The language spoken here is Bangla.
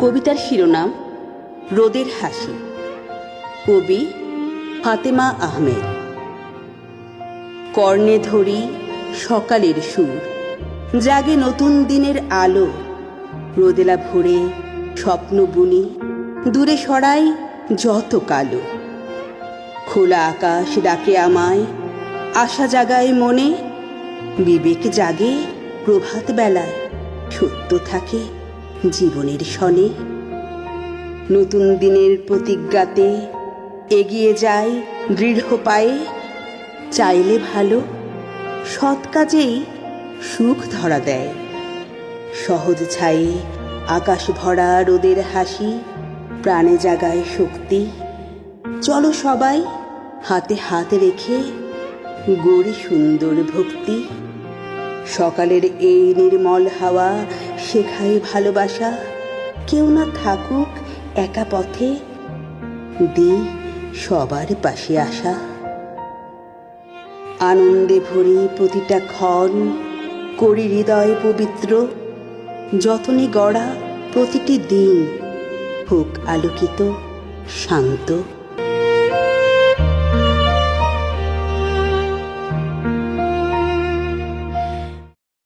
কবিতার শিরোনাম রোদের হাসি। কবি ফাতেমা আহমেদ। কর্ণে ধরি সকালের সুর, জাগে নতুন দিনের আলো। রোদেলা ভরে স্বপ্ন বুনি, দূরে সরাই যত কালো। খোলা আকাশ ডাকে আমায়, আশা জাগায় মনে। বিবেক জাগে প্রভাত বেলায়, সত্য থাকে জীবনের শনে। নতুন দিনের প্রতিজ্ঞাতে এগিয়ে যায় দৃঢ় পায়ে। চাইলে ভালো, সৎ কাজেই সুখ ধরা দেয়। সহজ ছায়ে আকাশ ভরা রোদের হাসি, প্রাণে জাগায় শক্তি। চলো সবাই হাতে হাত রেখে গড়ি সুন্দর ভক্তি। সকালের এই নির্মল হাওয়া শেখায় ভালোবাসা। কেউ না থাকুক একা পথে, দি সবার পাশে আসা। আনন্দে ভরি প্রতিটা ক্ষণ, করি হৃদয় পবিত্র। যতনে গড়া প্রতিটি দিন হোক আলোকিত, শান্ত।